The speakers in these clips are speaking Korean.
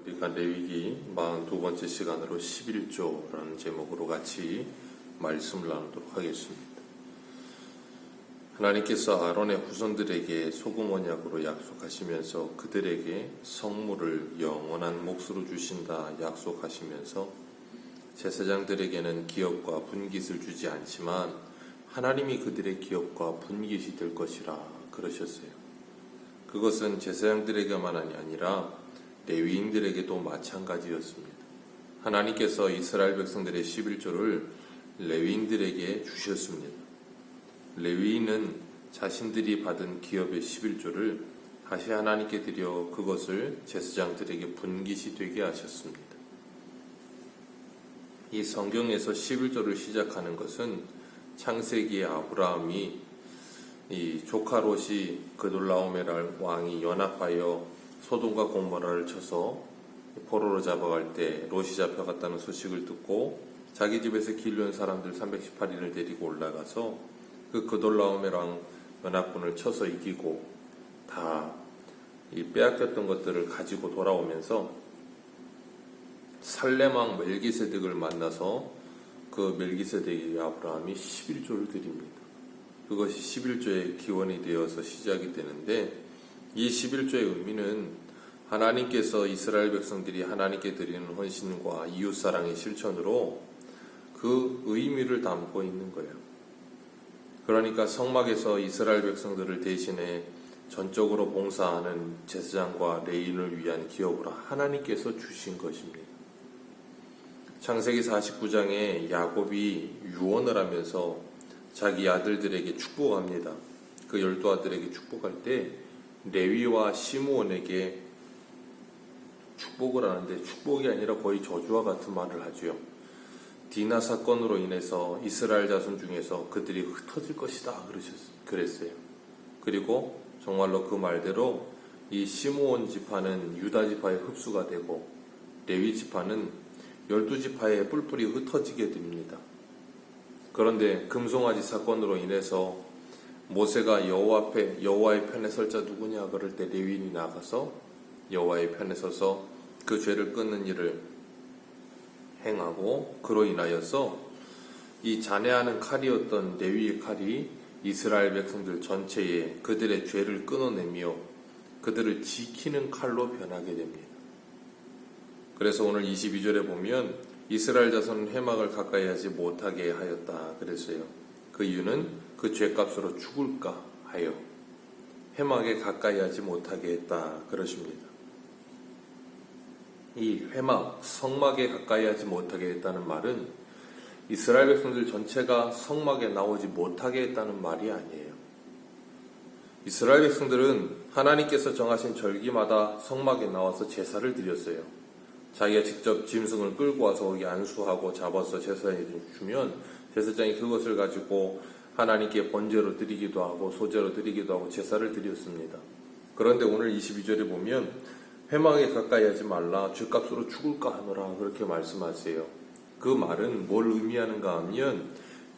우리가 레위기 42번째 시간으로 11조라는 제목으로 같이 말씀을 나누도록 하겠습니다. 하나님께서 아론의 후손들에게 소금 언약으로 약속하시면서 그들에게 성물을 영원한 몫으로 주신다 약속하시면서 제사장들에게는 기업과 분깃을 주지 않지만 하나님이 그들의 기업과 분깃이 될 것이라 그러셨어요. 그것은 제사장들에게만이 아니라 레위인들에게도 마찬가지였습니다. 하나님께서 이스라엘 백성들의 11조를 레위인들에게 주셨습니다. 레위인은 자신들이 받은 기업의 11조를 다시 하나님께 드려 그것을 제사장들에게 분깃이 되게 하셨습니다. 이 성경에서 11조를 시작하는 것은 창세기의 아브라함이 이 조카 롯이 그돌라오메랄 왕이 연합하여 소돔과 고모라를 쳐서 포로로 잡아갈 때 롯이 잡혀갔다는 소식을 듣고 자기 집에서 길르온 사람들 318인을 데리고 올라가서 그 그돌라오메랑 연합군을 쳐서 이기고 다 이 빼앗겼던 것들을 가지고 돌아오면서 살렘왕 멜기세덱을 만나서 그 멜기세덱에게 아브라함이 11조를 드립니다. 그것이 11조의 기원이 되어서 시작이 되는데 이 11조의 의미는 하나님께서 이스라엘 백성들이 하나님께 드리는 헌신과 이웃사랑의 실천으로 그 의미를 담고 있는 거예요. 그러니까 성막에서 이스라엘 백성들을 대신해 전적으로 봉사하는 제사장과 레위인을 위한 기업으로 하나님께서 주신 것입니다. 창세기 49장에 야곱이 유언을 하면서 자기 아들들에게 축복합니다. 그 12아들에게 축복할 때 레위와 시므온에게 축복을 하는데 축복이 아니라 거의 저주와 같은 말을 하죠. 디나 사건으로 인해서 이스라엘 자손 중에서 그들이 흩어질 것이다 그랬어요. 그리고 정말로 그 말대로 이 시므온 지파는 유다 지파의 흡수가 되고 레위 지파는 12지파에 뿔뿔이 흩어지게 됩니다. 그런데 금송아지 사건으로 인해서 모세가 여호와의 편에 설 자 누구냐 그럴 때 레위인이 나가서 여호와의 편에 서서 그 죄를 끊는 일을 행하고 그로 인하여서 이 잔해하는 칼이었던 레위의 칼이 이스라엘 백성들 전체에 그들의 죄를 끊어내며 그들을 지키는 칼로 변하게 됩니다. 그래서 오늘 22절에 보면 이스라엘 자손은 회막을 가까이 하지 못하게 하였다 그랬어요. 그 이유는 그 죄값으로 죽을까 하여 회막에 가까이 하지 못하게 했다 그러십니다. 이 회막, 성막에 가까이 하지 못하게 했다는 말은 이스라엘 백성들 전체가 성막에 나오지 못하게 했다는 말이 아니에요. 이스라엘 백성들은 하나님께서 정하신 절기마다 성막에 나와서 제사를 드렸어요. 자기가 직접 짐승을 끌고 와서 거기 안수하고 잡아서 제사에 주면 제사장이 그것을 가지고 하나님께 번제로 드리기도 하고 소제로 드리기도 하고 제사를 드렸습니다. 그런데 오늘 22절에 보면 회막에 가까이 하지 말라 죄값으로 죽을까 하노라 그렇게 말씀하세요. 그 말은 뭘 의미하는가 하면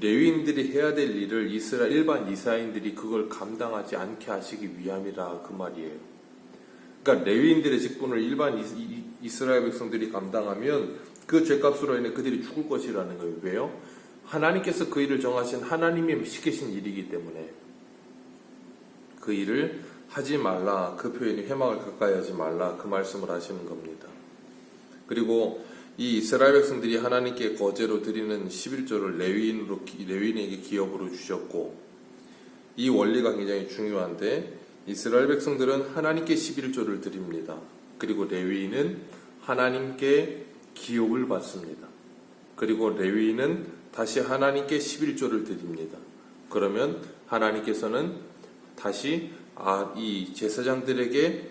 레위인들이 해야 될 일을 일반 이스라엘인들이 그걸 감당하지 않게 하시기 위함이라 그 말이에요. 그러니까 레위인들의 직분을 일반 이스라엘 백성들이 감당하면 그 죄값으로 인해 그들이 죽을 것이라는 거예요. 왜요? 하나님께서 그 일을 정하신 하나님이 시키신 일이기 때문에 그 일을 하지 말라 그 표현이 회막을 가까이 하지 말라 그 말씀을 하시는 겁니다. 그리고 이 이스라엘 백성들이 하나님께 거제로 드리는 11조를 레위인에게 기업으로 주셨고 이 원리가 굉장히 중요한데 이스라엘 백성들은 하나님께 11조를 드립니다. 그리고 레위인은 하나님께 기업을 받습니다. 그리고 레위인은 다시 하나님께 11조를 드립니다. 그러면 하나님께서는 다시 이 제사장들에게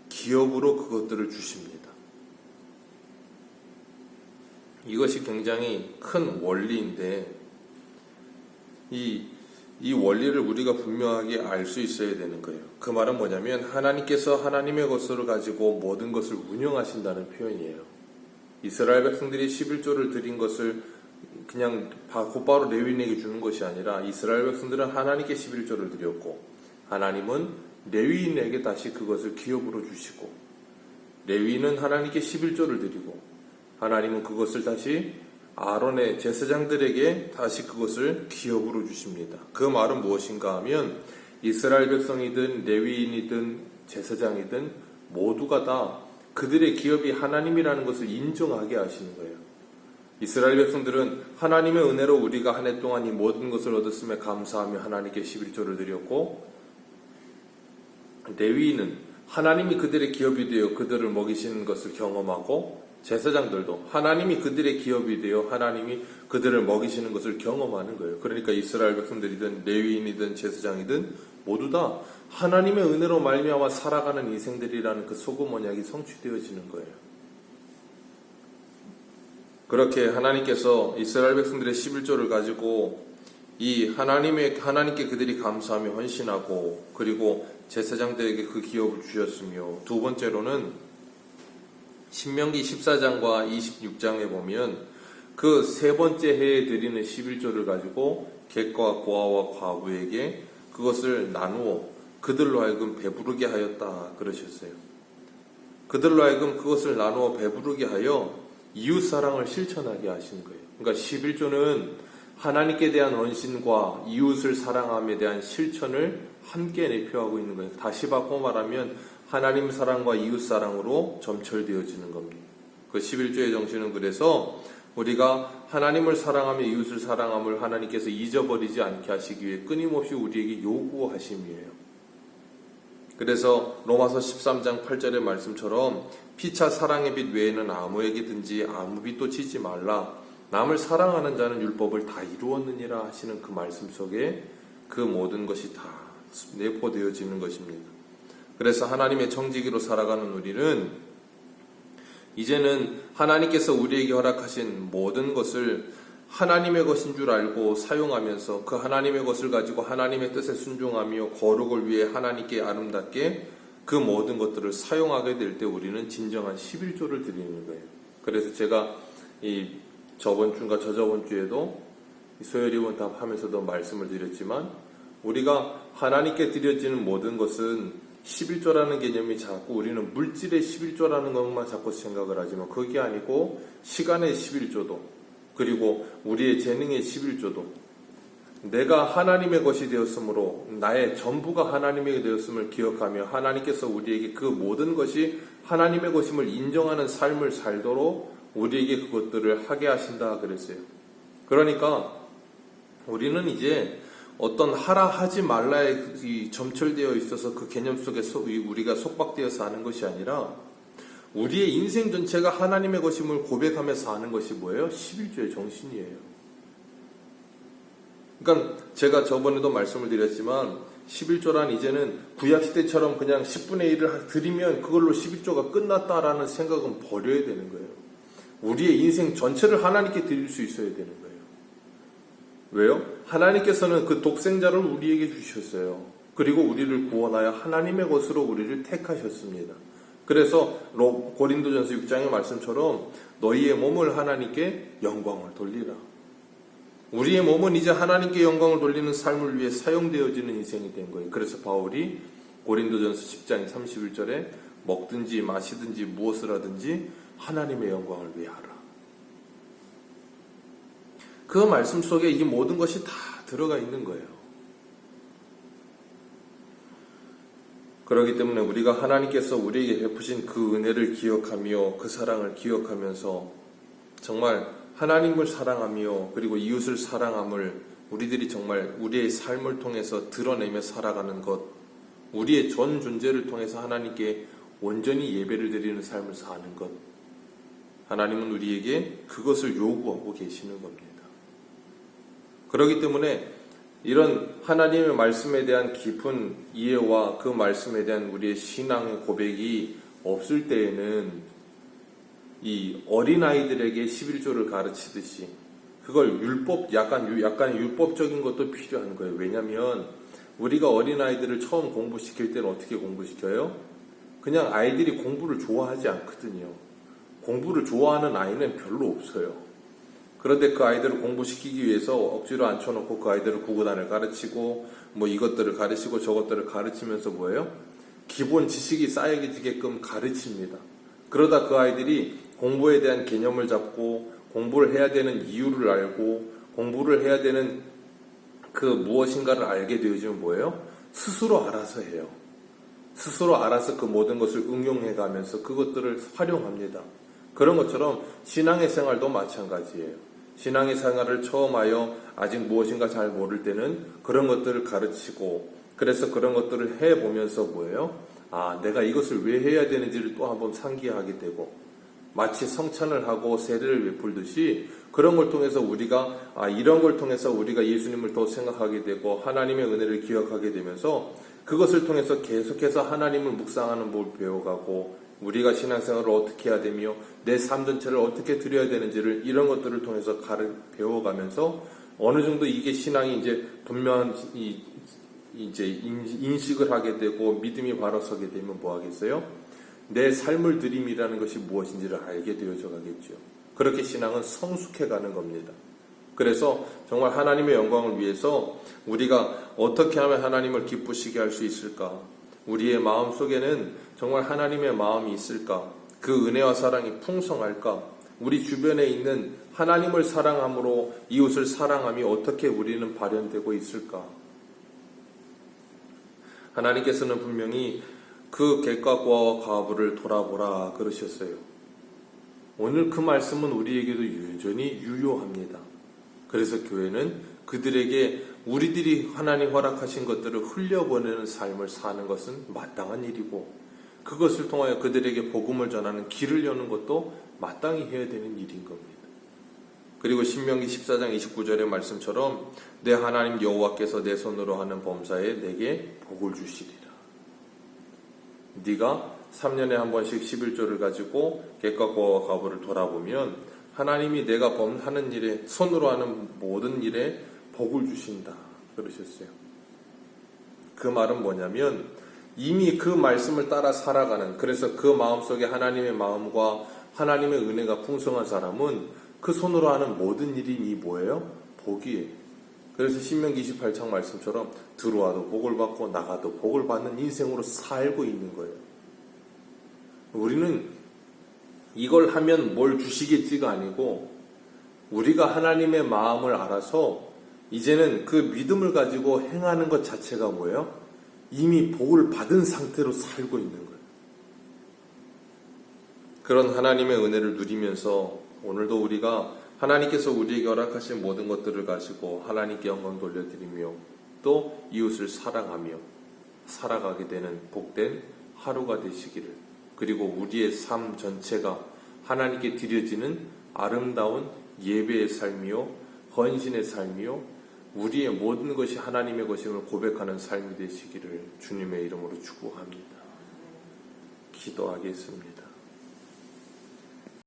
기업으로 그것들을 주십니다. 이것이 굉장히 큰 원리인데 이 원리를 우리가 분명하게 알 수 있어야 되는 거예요. 그 말은 뭐냐면 하나님께서 하나님의 것을 가지고 모든 것을 운영하신다는 표현이에요. 이스라엘 백성들이 11조를 드린 것을 그냥 곧바로 레위인에게 주는 것이 아니라 이스라엘 백성들은 하나님께 11조를 드렸고 하나님은 레위인에게 다시 그것을 기업으로 주시고 레위인은 하나님께 11조를 드리고 하나님은 그것을 다시 아론의 제사장들에게 다시 그것을 기업으로 주십니다. 그 말은 무엇인가 하면 이스라엘 백성이든 레위인이든 제사장이든 모두가 다 그들의 기업이 하나님이라는 것을 인정하게 하시는 거예요. 이스라엘 백성들은 하나님의 은혜로 우리가 한 해 동안 이 모든 것을 얻었음에 감사하며 하나님께 11조를 드렸고, 레위인은 하나님이 그들의 기업이 되어 그들을 먹이시는 것을 경험하고, 제사장들도 하나님이 그들의 기업이 되어 하나님이 그들을 먹이시는 것을 경험하는 거예요. 그러니까 이스라엘 백성들이든 레위인이든 제사장이든 모두 다 하나님의 은혜로 말미암아 살아가는 인생들이라는 그 소금 언약이 성취되어지는 거예요. 그렇게 하나님께서 이스라엘 백성들의 11조를 가지고 이 하나님께 그들이 감사하며 헌신하고, 그리고 제사장들에게 그 기업을 주셨으며, 두 번째로는 신명기 14장과 26장에 보면 그 세 번째 해에 드리는 11조를 가지고 객과 고아와 과부에게 그것을 나누어 그들로 하여금 배부르게 하였다 그러셨어요. 그들로 하여금 그것을 나누어 배부르게 하여 이웃사랑을 실천하게 하신 거예요. 그러니까 11조는 하나님께 대한 헌신과 이웃을 사랑함에 대한 실천을 함께 내표하고 있는 거예요. 다시 바꿔 말하면 하나님 사랑과 이웃 사랑으로 점철되어지는 겁니다. 그 11조의 정신은 그래서 우리가 하나님을 사랑하며 이웃을 사랑함을 하나님께서 잊어버리지 않게 하시기 위해 끊임없이 우리에게 요구하심이에요. 그래서 로마서 13장 8절의 말씀처럼 피차 사랑의 빛 외에는 아무에게든지 아무 빛도 지지 말라. 남을 사랑하는 자는 율법을 다 이루었느니라 하시는 그 말씀 속에 그 모든 것이 다 내포되어지는 것입니다. 그래서 하나님의 청지기로 살아가는 우리는 이제는 하나님께서 우리에게 허락하신 모든 것을 하나님의 것인 줄 알고 사용하면서 그 하나님의 것을 가지고 하나님의 뜻에 순종하며 거룩을 위해 하나님께 아름답게 그 모든 것들을 사용하게 될 때 우리는 진정한 11조를 드리는 거예요. 그래서 제가 이 저번 주인가 저저번 주에도 소요리원답 하면서도 말씀을 드렸지만, 우리가 하나님께 드려지는 모든 것은 11조라는 개념이 자꾸 우리는 물질의 11조라는 것만 자꾸 생각을 하지만 그게 아니고 시간의 11조도, 그리고 우리의 재능의 11조도, 내가 하나님의 것이 되었으므로 나의 전부가 하나님의 되었음을 기억하며 하나님께서 우리에게 그 모든 것이 하나님의 것임을 인정하는 삶을 살도록 우리에게 그것들을 하게 하신다 그랬어요. 그러니까 우리는 이제 어떤 하라 하지 말라에 점철되어 있어서 그 개념 속에 우리가 속박되어서 하는 것이 아니라 우리의 인생 전체가 하나님의 것임을 고백하면서 하는 것이 뭐예요? 11조의 정신이에요. 그러니까 제가 저번에도 말씀을 드렸지만 11조란 이제는 구약시대처럼 그냥 10분의 1을 드리면 그걸로 11조가 끝났다라는 생각은 버려야 되는 거예요. 우리의 인생 전체를 하나님께 드릴 수 있어야 되는 거예요. 왜요? 하나님께서는 그 독생자를 우리에게 주셨어요. 그리고 우리를 구원하여 하나님의 것으로 우리를 택하셨습니다. 그래서 고린도전서 6장의 말씀처럼 너희의 몸을 하나님께 영광을 돌리라. 우리의 몸은 이제 하나님께 영광을 돌리는 삶을 위해 사용되어지는 인생이 된 거예요. 그래서 바울이 고린도전서 10장 31절에 먹든지 마시든지 무엇을 하든지 하나님의 영광을 위해 하라. 그 말씀 속에 이 모든 것이 다 들어가 있는 거예요. 그렇기 때문에 우리가 하나님께서 우리에게 베푸신 그 은혜를 기억하며 그 사랑을 기억하면서 정말 하나님을 사랑하며 그리고 이웃을 사랑함을 우리들이 정말 우리의 삶을 통해서 드러내며 살아가는 것, 우리의 전 존재를 통해서 하나님께 온전히 예배를 드리는 삶을 사는 것, 하나님은 우리에게 그것을 요구하고 계시는 겁니다. 그렇기 때문에 이런 하나님의 말씀에 대한 깊은 이해와 그 말씀에 대한 우리의 신앙의 고백이 없을 때에는 이 어린아이들에게 11조를 가르치듯이 그걸 약간 율법적인 것도 필요한 거예요. 왜냐하면 우리가 어린아이들을 처음 공부시킬 때는 어떻게 공부시켜요? 그냥 아이들이 공부를 좋아하지 않거든요. 공부를 좋아하는 아이는 별로 없어요. 그런데 그 아이들을 공부시키기 위해서 억지로 앉혀놓고 그 아이들을 구구단을 가르치고 뭐 이것들을 가르치고 저것들을 가르치면서 뭐예요? 기본 지식이 쌓여지게끔 가르칩니다. 그러다 그 아이들이 공부에 대한 개념을 잡고 공부를 해야 되는 이유를 알고 공부를 해야 되는 그 무엇인가를 알게 되어지면 뭐예요? 스스로 알아서 해요. 스스로 알아서 그 모든 것을 응용해 가면서 그것들을 활용합니다. 그런 것처럼 신앙의 생활도 마찬가지예요. 신앙의 생활을 처음 하여 아직 무엇인가 잘 모를 때는 그런 것들을 가르치고 그래서 그런 것들을 해보면서 뭐예요? 아, 내가 이것을 왜 해야 되는지를 또 한번 상기하게 되고 마치 성찬을 하고 세례를 베풀듯이 그런 걸 통해서 우리가 이런 걸 통해서 우리가 예수님을 더 생각하게 되고 하나님의 은혜를 기억하게 되면서 그것을 통해서 계속해서 하나님을 묵상하는 법을 배워가고 우리가 신앙생활을 어떻게 해야 되며 내 삶 전체를 어떻게 드려야 되는지를 이런 것들을 통해서 배워가면서 어느 정도 이게 신앙이 이제 분명한 이제 인식을 하게 되고 믿음이 바로 서게 되면 뭐 하겠어요? 내 삶을 드림이라는 것이 무엇인지를 알게 되어져 가겠죠. 그렇게 신앙은 성숙해 가는 겁니다. 그래서 정말 하나님의 영광을 위해서 우리가 어떻게 하면 하나님을 기쁘시게 할 수 있을까? 우리의 마음 속에는 정말 하나님의 마음이 있을까? 그 은혜와 사랑이 풍성할까? 우리 주변에 있는 하나님을 사랑함으로 이웃을 사랑함이 어떻게 우리는 발현되고 있을까? 하나님께서는 분명히 그 객과 고아와 과부를 돌아보라 그러셨어요. 오늘 그 말씀은 우리에게도 여전히 유효합니다. 그래서 교회는 그들에게 우리들이 하나님 허락하신 것들을 흘려보내는 삶을 사는 것은 마땅한 일이고 그것을 통하여 그들에게 복음을 전하는 길을 여는 것도 마땅히 해야 되는 일인 겁니다. 그리고 신명기 14장 29절의 말씀처럼 내 하나님 여호와께서 내 손으로 하는 범사에 내게 복을 주시리라. 네가 3년에 한 번씩 11조를 가지고 객과 고아와 과부를 돌아보면 하나님이 내가 하는 일에 손으로 하는 모든 일에 복을 주신다 그러셨어요. 그 말은 뭐냐면 이미 그 말씀을 따라 살아가는 그래서 그 마음속에 하나님의 마음과 하나님의 은혜가 풍성한 사람은 그 손으로 하는 모든 일이 뭐예요? 복이에요. 그래서 신명기 28장 말씀처럼 들어와도 복을 받고 나가도 복을 받는 인생으로 살고 있는 거예요. 우리는 이걸 하면 뭘 주시겠지가 아니고 우리가 하나님의 마음을 알아서 이제는 그 믿음을 가지고 행하는 것 자체가 뭐예요? 이미 복을 받은 상태로 살고 있는 거예요. 그런 하나님의 은혜를 누리면서 오늘도 우리가 하나님께서 우리에게 허락하신 모든 것들을 가지고 하나님께 영광 돌려드리며 또 이웃을 사랑하며 살아가게 되는 복된 하루가 되시기를 그리고 우리의 삶 전체가 하나님께 드려지는 아름다운 예배의 삶이요 헌신의 삶이요 우리의 모든 것이 하나님의 것임을 고백하는 삶이 되시기를 주님의 이름으로 축복합니다. 기도하겠습니다.